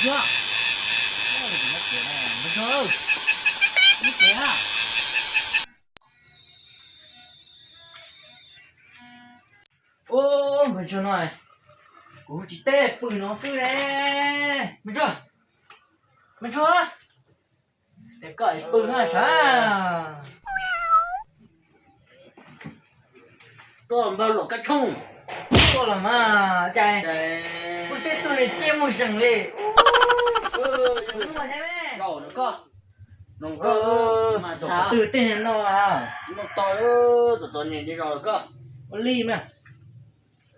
chưa? Mất tiền này, mất chưa? Mất tiền à? Ô, mất chưa này? Ủa chị tê, bự nó sư nè. Mất chưa? Mất chưa? Để cởi bự là sao? Tôi bao lộc cách chung. Cô là mà, chạy. Ủa tê tôi này chém một sừng đi. Đúng rồi nhé mẹ. Đồ nó cơ. Nó cơ. Mà thả. Từ tên nó à. Nó to tôi nhìn đi rồi cơ. Có ly mà.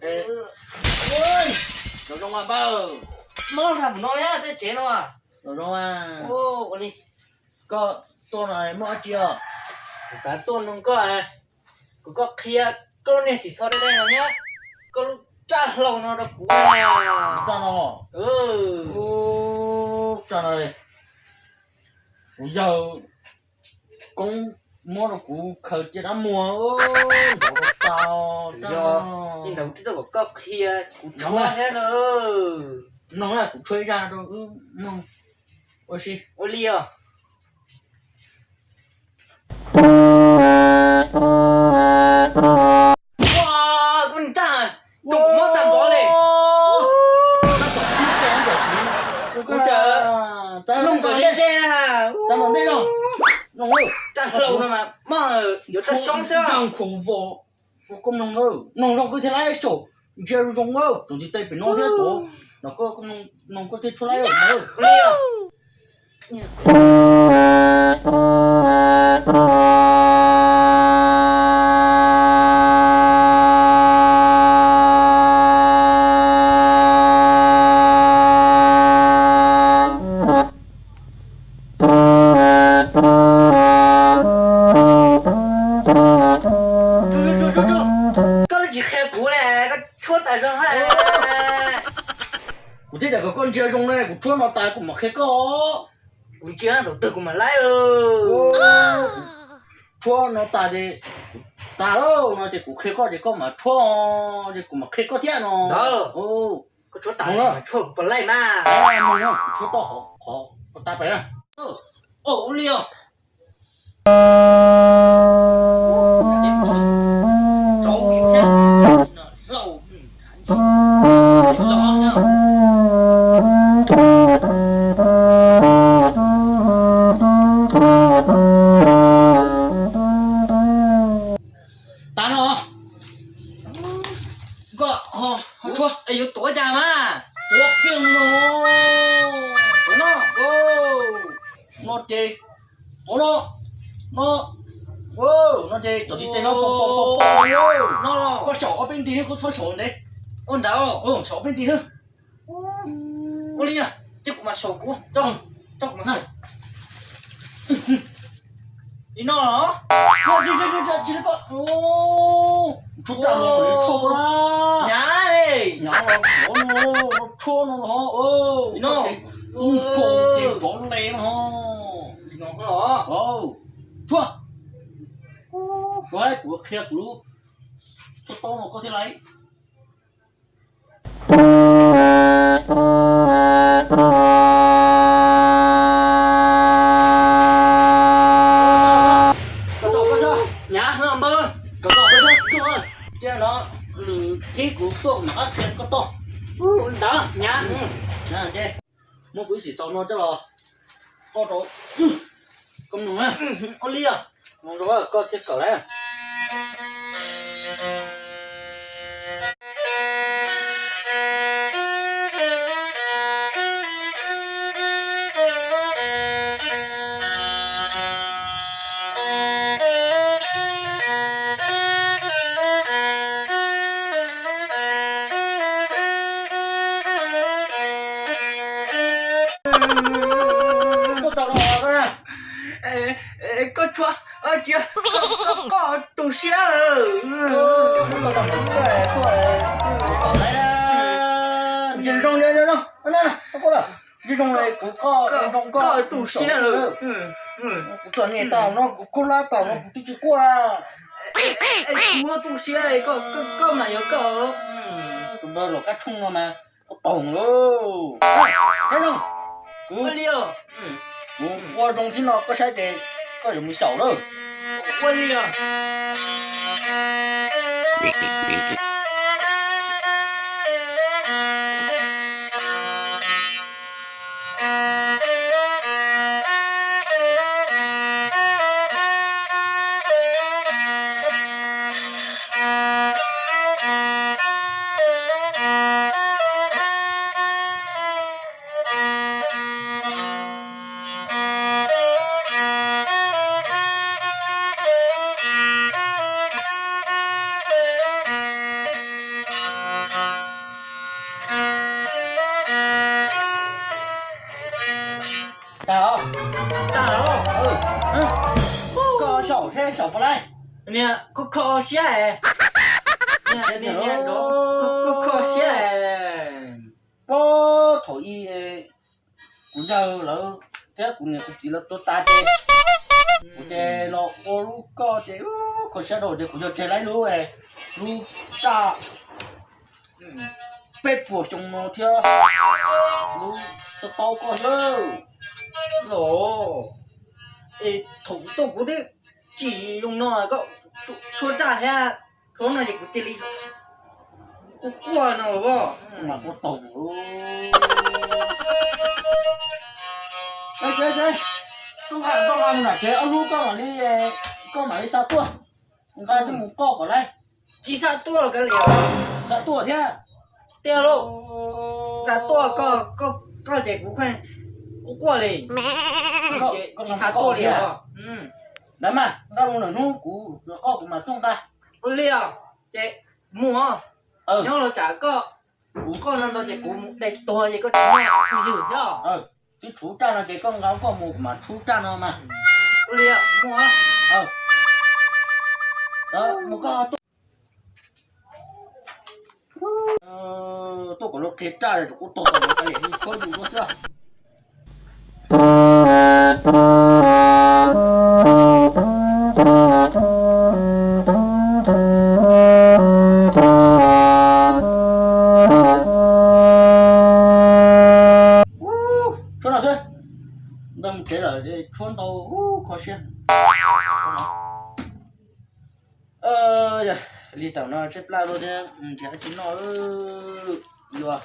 Ê. Ôi. Nó trong à bao. Mơ thầm nói á, thế chế nó à. Nó trong à. Ô, có ly. Cơ. Tôi này mất chưa? Sáng tuần không có à. Có kia, có nên xỉ so đây đây nào nhá. Có chắc lâu nó đã cú à. Cho nó. Ô. Cho này. Bây giờ. Cũng mua được cú khởi chết đã mua. Ôi. Đồ tao. Giờ, nhìn đầu tí tôi có kia, cú chua hết rồi. Nó là cũng chơi ra rồi. Nó. Ôi xí. Ô ly à. Wow, con ta tục mất tầm bó này. Ôi trời, lông còn lên xe hả? Chẳng làm thế đâu. Nó ơi. Ta lâu rồi mà有ta sống sao? Chẳng khổ vô. Không nông ơi. Nông rong cứ thế lại chỗ. Chưa rong ơi. Chúng thì tay phải nó thế chỗ. Nó có không nông có thể出来rồi. Ly à. Chú có chỉ khe cú này, có chốt tại răng hay. Của thế là có con chưa rong này. Của chua nó tài của mà khế có. Cú chưa đầu tư của mà lái ơi. Chua nó tài thì. Ta đâu. Nó thì cũng khế có thì có mà chua. Thì cũng mà khế có thế nó. Đó. Ô. Có chốt tại mà chốt của lại mà. Mong không. Chua to khó. Có ta phải à. Ồ Ly à. Ê, yếu tối ra mà. Ủa kiêng nó. Nó. Nó chê. Nó. Nó chê. Tụi đi tên nó Nó. có sổ ở bên tí có số sổ đấy. Ôn đâu? Sổ bên tí hơn. Ô Ly à. Chứ cũng mà sầu cú. Trong cũng mà sầu. Đi nó hả? Chỉ có. Chút tao nó chua ra. Nhá đi. Nhá nó chua nó hả. Đi nó. Cổ tiền bỏ lên hả. Đi nó có hả? Chua. Đấy của thiệt luôn. Cho to nó có thể lấy. Nhá hả bơ. Có to đấy đó. Chua. Chứ nó thiết của tôi mà ác thiệt có to. Đó nhá. Nè chứ. Một quý sĩ sau nó chắc là. To rồi. Công đúng á. Ô Ly à. Mong rồi có thiết cỡ đấy. Có chua. Chị có tủ xe. Tao tao cái tuổi. Còn đấy là. Chỉ rong ra đâu. Nè, có là. Chỉ rong này cũng có tủ xe rồi. Tuần này tao nó cũng lá tao nó cũng chỉ qua. Mua tủ xe này có mà có. Chúng tôi là cắt chung rồi mà. 我懂喽。哎，先生，我了，我中听了个啥的，个人小了。我了。大佬，大佬，个小车小不来。你靠下来，你靠下来。我同意古家佬，这古年古几了都打的，古这老我如个这可些了这古叫这来路路炸，北部熊猫跳，路都到过了。哦，thủ tục của thế chỉ dùng nó có chua trả ha có là gì của tiền lý có qua nào vô mà có tổng luôn. Đây, con hàng là chế ông con mà đi sao tua, con cái một con ở đây, chỉ sao tua là cái liều sao tua thế? tiêu luôn sao tua có gì cũng khoan có qua liền chỉ sao tua liều đấy mà ra luôn là nó cũ có của mà tung ta, có liều chế mua nhớ là chả có năm đó chế cũng đầy to gì có chả dữ nhá cái chú cha là cái con gáo có một mà chú cha nó mà, có liều mua đó một con tôi có lúc thế cha này cũng tốt rồi cái này không đủ có chưa? Chỗ nào thế? Đâm thế là để trốn tàu khó xem. Li tàu nó xếp lao luôn nha, thì chính nó vừa